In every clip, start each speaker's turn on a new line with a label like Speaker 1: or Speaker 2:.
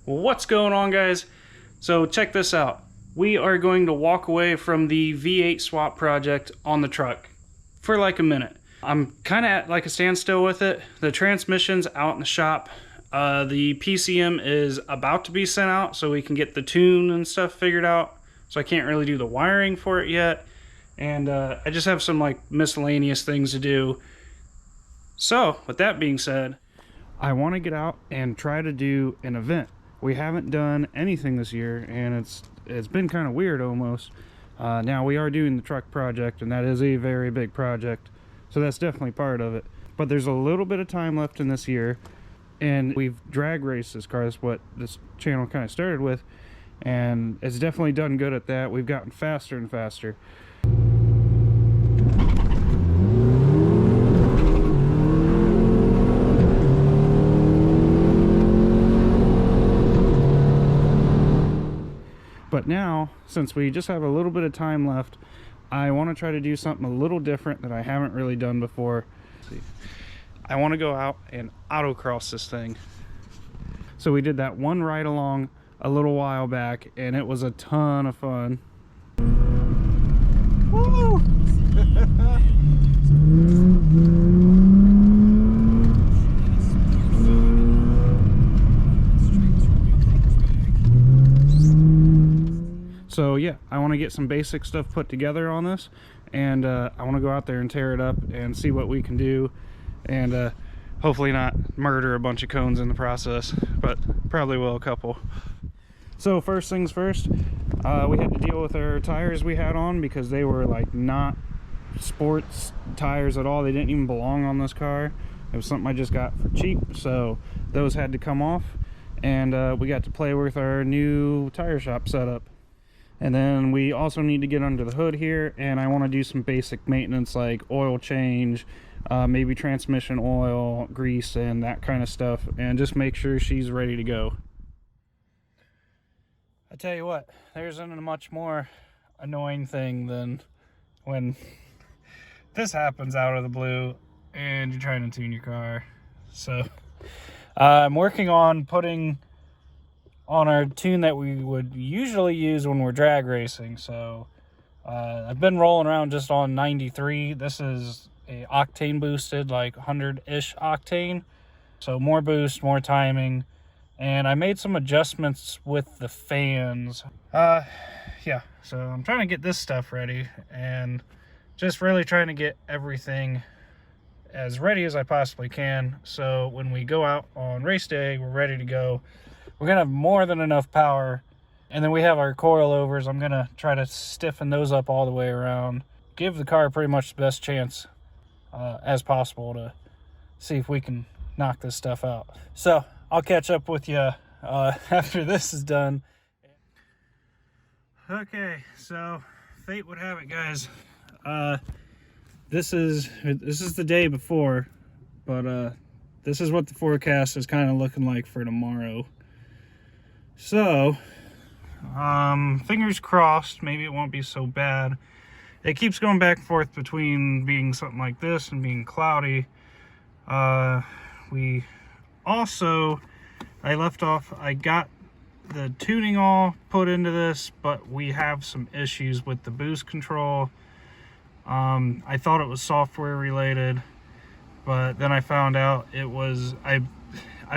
Speaker 1: What's going on, guys? So check this out. We are going to walk away from the V8 swap project on the truck for like a minute. I'm kind of at like a standstill with it. The transmission's out in the shop. The PCM is about to be sent out so we can get the tune and stuff figured out. So I can't really do the wiring for it yet. And I just have some like miscellaneous things to do. So with that being said, I want to get out and try to do an event. We haven't done anything this year, and it's been kind of weird almost. Now we are doing the truck project, and that is a very big project, so that's definitely part of it. But there's a little bit of time left in this year, and we've drag raced this car. That's what this channel kind of started with, and it's definitely done good at that. We've gotten faster and faster. But now, since we just have a little bit of time left, I want to try to do something a little different that I haven't really done before. I want to go out and autocross this thing. So we did that one ride along a little while back, and it was a ton of fun. Woo! So yeah, I want to get some basic stuff put together on this, and I want to go out there and tear it up and see what we can do, and hopefully not murder a bunch of cones in the process, but probably will a couple. So first things first, we had to deal with our tires we had on because they were like not sports tires at all. They didn't even belong on this car. It was something I just got for cheap, so those had to come off, and we got to play with our new tire shop setup. And then we also need to get under the hood here, and I want to do some basic maintenance like oil change, maybe transmission oil, grease, and that kind of stuff, and just make sure she's ready to go. I tell you what, there isn't a much more annoying thing than when this happens out of the blue and you're trying to tune your car. So I'm working on putting on our tune that we would usually use when we're drag racing. So I've been rolling around just on 93. This is a octane boosted, like 100-ish octane. So more boost, more timing. And I made some adjustments with the fans. Yeah, so I'm trying to get this stuff ready and just really trying to get everything as ready as I possibly can. So when we go out on race day, we're ready to go. We're gonna have more than enough power, and then we have our coilovers. I'm gonna try to stiffen those up all the way around, give the car pretty much the best chance as possible to see if we can knock this stuff out. So I'll catch up with you after this is done. Okay, so fate would have it, guys. This is the day before, but this is what the forecast is kind of looking like for tomorrow. So, fingers crossed, maybe it won't be so bad. It keeps going back and forth between being something like this and being cloudy. We also, I left off, I got the tuning all put into this, but we have some issues with the boost control. I thought it was software related, but then I found out it was, I'm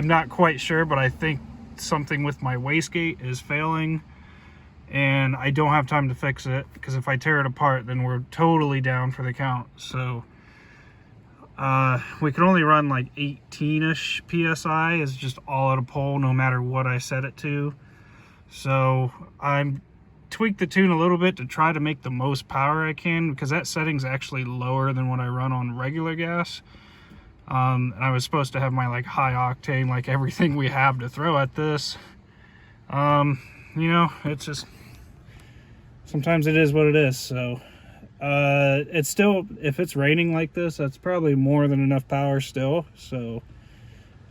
Speaker 1: not quite sure, but I think something with my wastegate is failing, and I don't have time to fix it, because if I tear it apart, then we're totally down for the count. So we can only run like 18-ish psi is just all at a pole, no matter what I set it to. So I'm tweaked the tune a little bit to try to make the most power I can, because that setting's actually lower than what I run on regular gas. And I was supposed to have my like high octane, like everything we have to throw at this. You know, it's just, sometimes it is what it is. So it's still, if it's raining like this, that's probably more than enough power still. So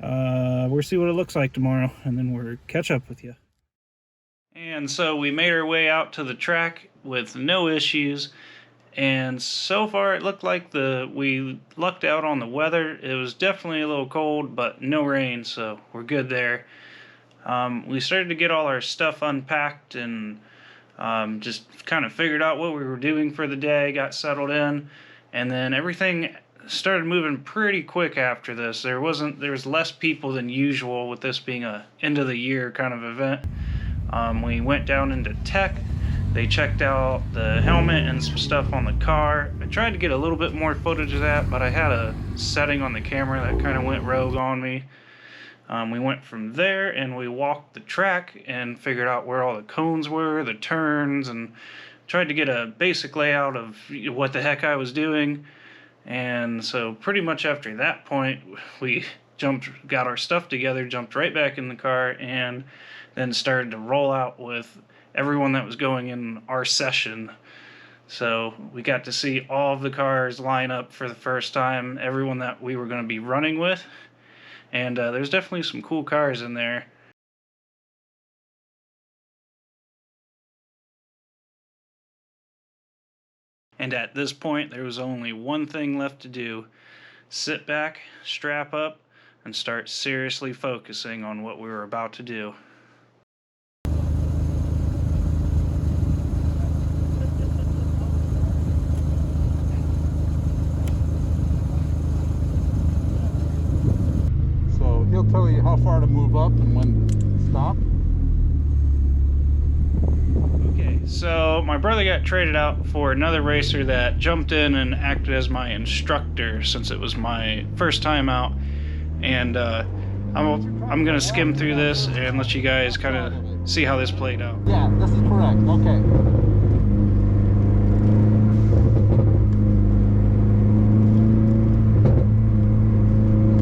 Speaker 1: we'll see what it looks like tomorrow, and then we'll catch up with you. And so we made our way out to the track with no issues. And so far it looked like we lucked out on the weather. It was definitely a little cold, but no rain, so we're good there. We started to get all our stuff unpacked and just kind of figured out what we were doing for the day, got settled in, and then everything started moving pretty quick after this. There was less people than usual with this being a end of the year kind of event. We went down into tech. They checked out the helmet and some stuff on the car. I tried to get a little bit more footage of that, but I had a setting on the camera that kind of went rogue on me. We went from there and we walked the track and figured out where all the cones were, the turns, and tried to get a basic layout of what the heck I was doing. And so pretty much after that point, we got our stuff together, jumped right back in the car, and then started to roll out with everyone that was going in our session. So we got to see all of the cars line up for the first time, everyone that we were going to be running with. And there's definitely some cool cars in there. And at this point, there was only one thing left to do. Sit back, strap up, and start seriously focusing on what we were about to do.
Speaker 2: So he'll tell you how far to move up and when to stop.
Speaker 1: So my brother got traded out for another racer that jumped in and acted as my instructor since it was my first time out, and I'm gonna skim through this and let you guys kind of see how this played out.
Speaker 2: Yeah, this is correct. Okay.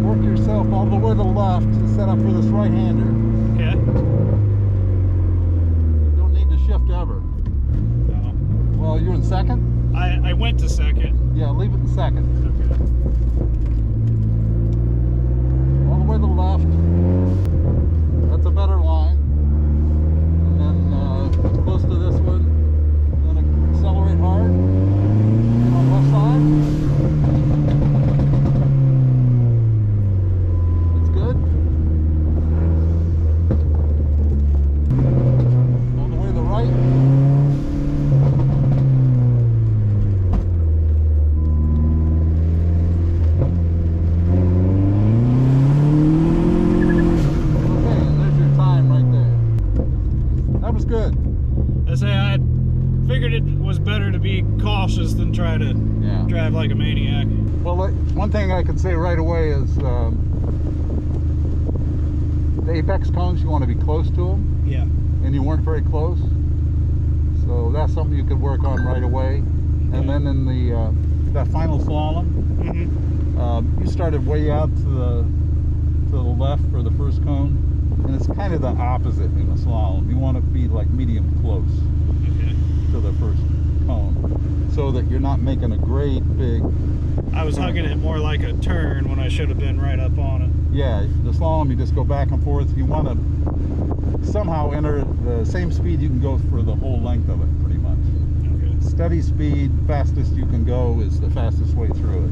Speaker 2: Work yourself all the way to the left to set up for this right-hander.
Speaker 1: Okay.
Speaker 2: You don't need to shift ever. Well, you're in second?
Speaker 1: I went to second.
Speaker 2: Yeah, leave it in second.
Speaker 1: Okay.
Speaker 2: All the way to the left. That's a better line. And then close to this one. Then accelerate hard. On the left side. That's good. All the way to the right.
Speaker 1: Better to be cautious than try to drive like a maniac.
Speaker 2: Well, one thing I can say right away is the apex cones, you want to be close to them.
Speaker 1: Yeah.
Speaker 2: And you weren't very close. So that's something you could work on right away. Okay. And then in the that final slalom, you started way out to the left for the first cone. And it's kind of the opposite in a slalom. You want to be like medium close to the first cone, so that you're not making a great big...
Speaker 1: I was hugging it more like a turn when I should have been right up on it.
Speaker 2: Yeah, the slalom, you just go back and forth. You want to somehow enter the same speed you can go for the whole length of it, pretty much. Okay. Steady speed, fastest you can go is the fastest way through it.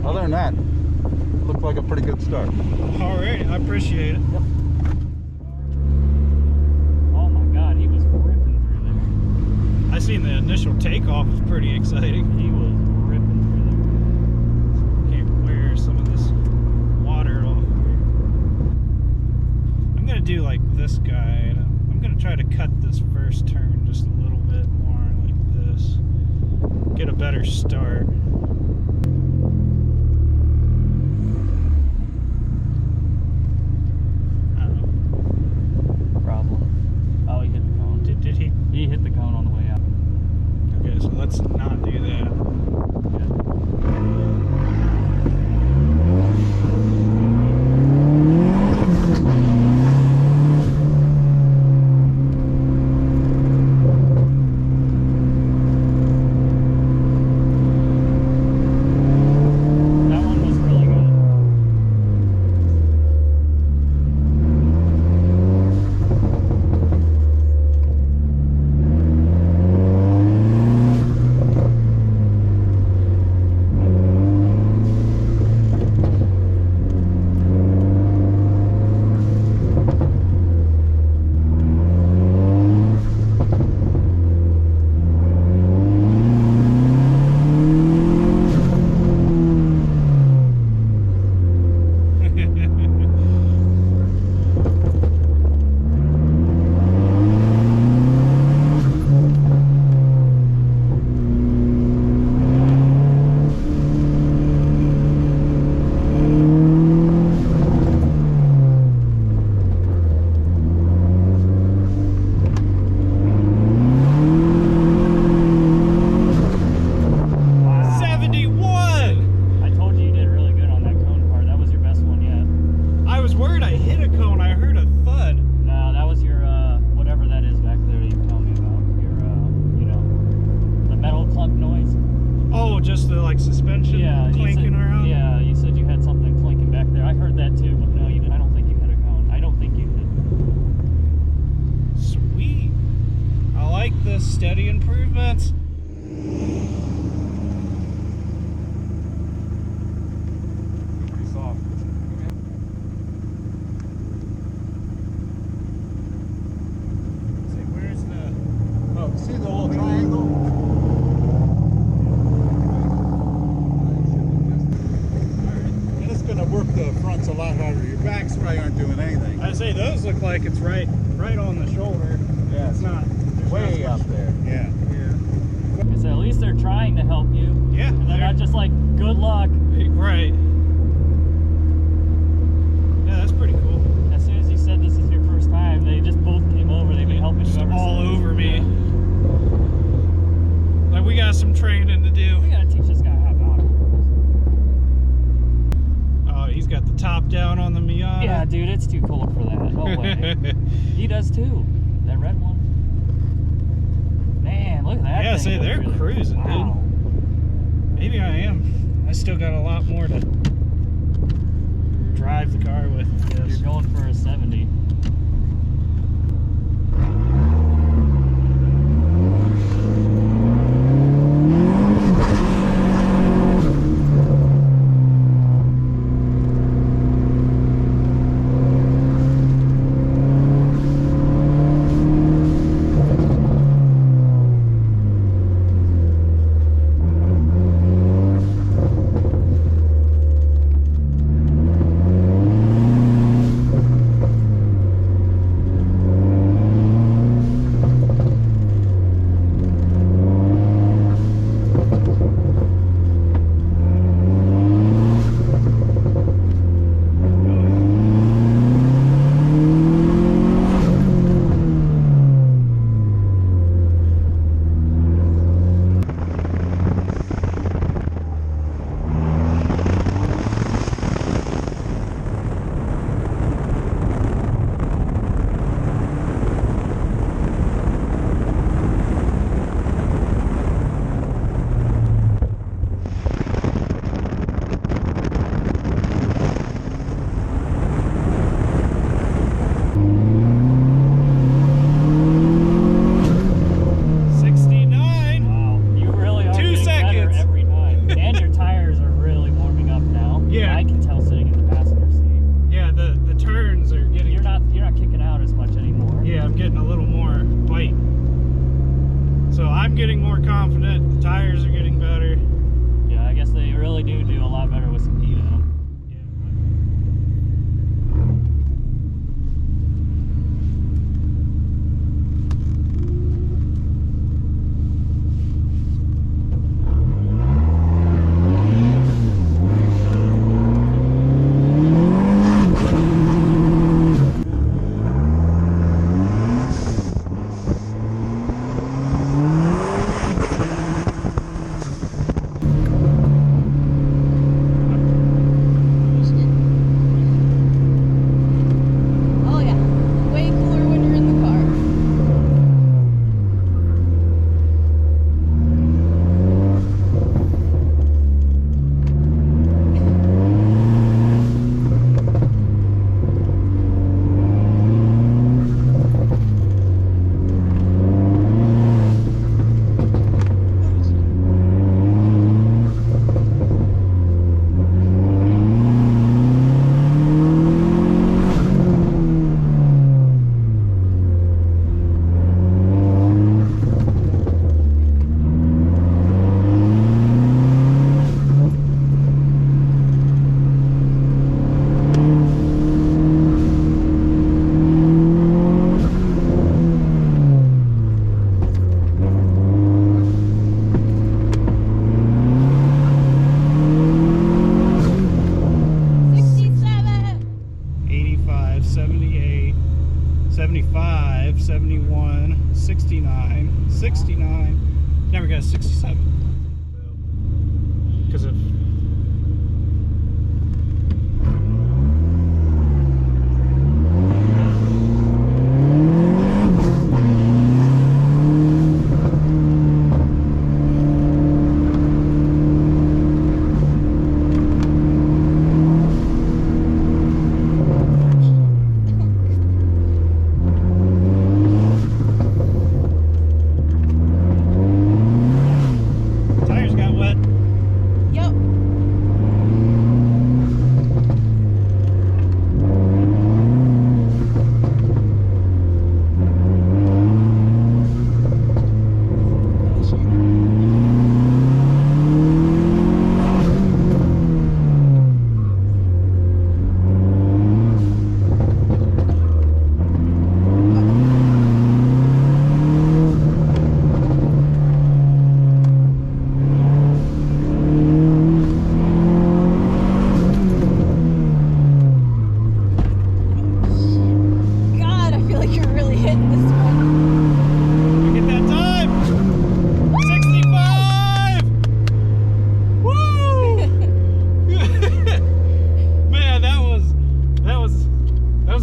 Speaker 2: Other than that, it looked like a pretty good start.
Speaker 1: All right, I appreciate it.
Speaker 2: Yep.
Speaker 1: I seen the initial takeoff was pretty exciting. He was ripping through there. Can't wear some of this water off here. I'm gonna do like this guy. I'm gonna try to cut this first turn just a little bit more like this. Get a better start.
Speaker 3: Problem. Oh, he hit the cone.
Speaker 1: Did he?
Speaker 3: He hit the cone on the way out.
Speaker 1: Okay, so let's not do that. heard I hit a cone. I heard a thud.
Speaker 3: No, that was your, whatever that is back there you tell me about. Your, you know, the metal clunk noise.
Speaker 1: Oh, just the like suspension clanking around?
Speaker 3: Yeah, you said you had something clanking back there. I heard that too, but no, I don't think you hit a cone. I don't think you did.
Speaker 1: Sweet. I like the steady improvements.
Speaker 2: Pretty soft.
Speaker 1: See, where's the...
Speaker 2: Oh, see the little triangle? And it's going to work the fronts a lot harder. Your backs probably aren't doing anything.
Speaker 1: I say those look like it's right on the shoulder.
Speaker 2: Yeah,
Speaker 1: It's not. There's
Speaker 2: way
Speaker 1: not
Speaker 2: up there. Yeah.
Speaker 1: Yeah.
Speaker 3: So at least they're trying to help you.
Speaker 1: Yeah.
Speaker 3: And they're not just like, good luck.
Speaker 1: Right. Yeah, that's pretty cool.
Speaker 3: As soon as you said this is your first time, they just both came over. They've been helping you ever
Speaker 1: All
Speaker 3: since.
Speaker 1: over me. Like, we got some training to do.
Speaker 3: We gotta teach this guy how to autocross.
Speaker 1: Oh, he's got the top down on the Miata.
Speaker 3: Yeah, dude, it's too cold for that. No way. He does too. That red one. Man, look at that.
Speaker 1: Yeah,
Speaker 3: thing
Speaker 1: see,
Speaker 3: go
Speaker 1: they're
Speaker 3: through there.
Speaker 1: cruising,
Speaker 3: Wow.
Speaker 1: dude. Maybe I am. I still got a lot more to drive the car with.
Speaker 3: You're going for a 70.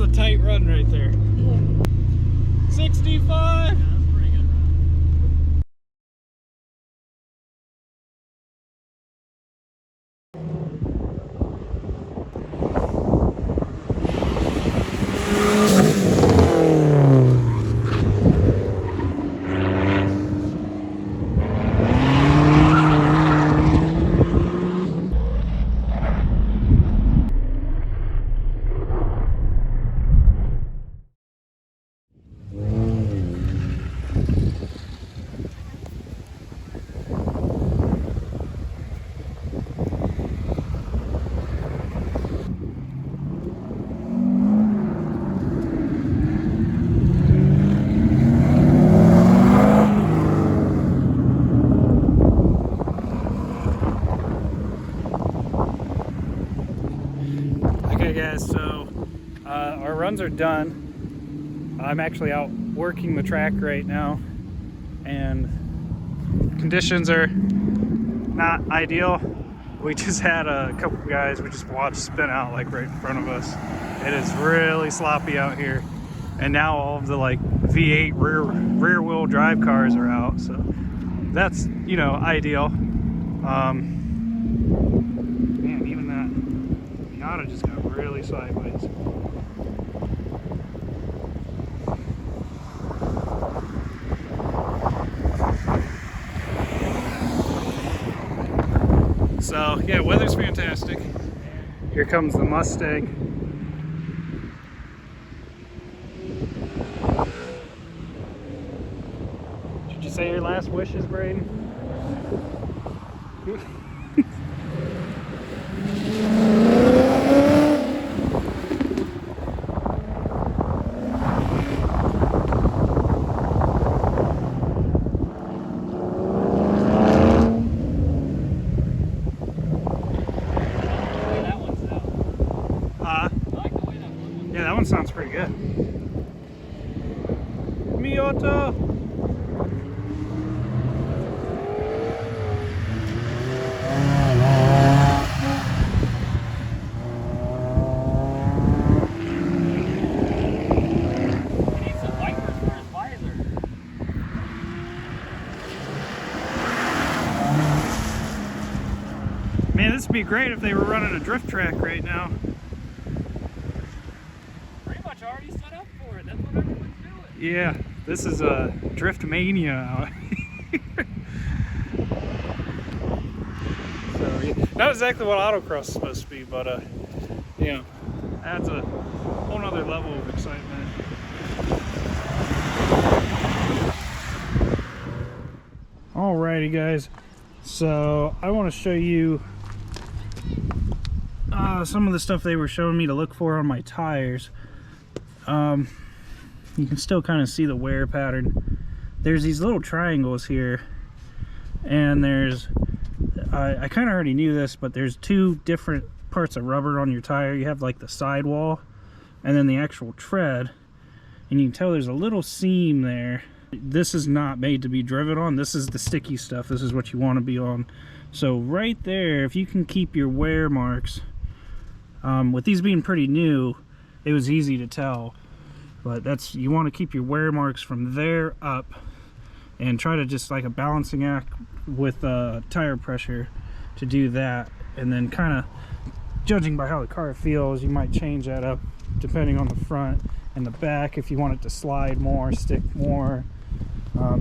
Speaker 1: a tight run right there. 65. Okay guys, so our runs are done. I'm actually out working the track right now and conditions are not ideal. We just had a couple guys we just watched spin out like right in front of us. It is really sloppy out here, and now all of the like V8 rear wheel drive cars are out, so that's, you know, ideal. Man, even that Miata just got really sideways. So yeah, weather's fantastic. Here comes the Mustang. Did you say your last wishes, Braden? Yeah, that one sounds pretty good. Miata.
Speaker 3: Needs some wipers for his visor.
Speaker 1: Man, this would be great if they were running a drift track right now.
Speaker 3: Already set up for it. That's what everyone's doing.
Speaker 1: Yeah, this is a drift mania out here. So, yeah, not exactly what autocross is supposed to be, but you know, adds a whole nother level of excitement. Alrighty guys, so I want to show you some of the stuff they were showing me to look for on my tires. You can still kind of see the wear pattern. There's these little triangles here, and there's I kind of already knew this, but there's two different parts of rubber on your tire. You have like the sidewall and then the actual tread, and you can tell there's a little seam there. This is not made to be driven on. This is the sticky stuff. This is what you want to be on. So right there, if you can keep your wear marks, with these being pretty new, it was easy to tell, but that's, you want to keep your wear marks from there up and try to just like a balancing act with tire pressure to do that. And then kind of judging by how the car feels, you might change that up depending on the front and the back, if you want it to slide more, stick more.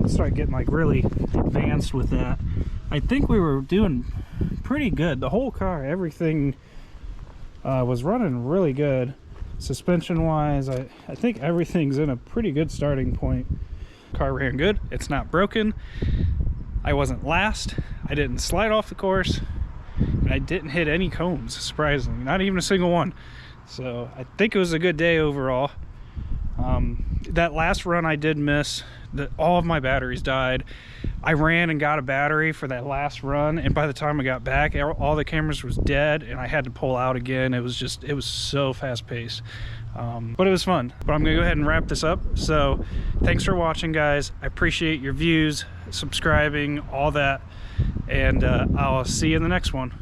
Speaker 1: Start getting like really advanced with that. I think we were doing pretty good. The whole car, everything was running really good. Suspension wise, I think everything's in a pretty good starting point. Car ran good. It's not broken. I wasn't last. I didn't slide off the course, and I didn't hit any cones, surprisingly, not even a single one. So I think it was a good day overall. That last run I did miss. All of my batteries died. I ran and got a battery for that last run, and by the time I got back, all the cameras was dead and I had to pull out again. It was so fast paced, but it was fun. But I'm gonna go ahead and wrap this up. So thanks for watching, guys. I appreciate your views, subscribing, all that, and I'll see you in the next one.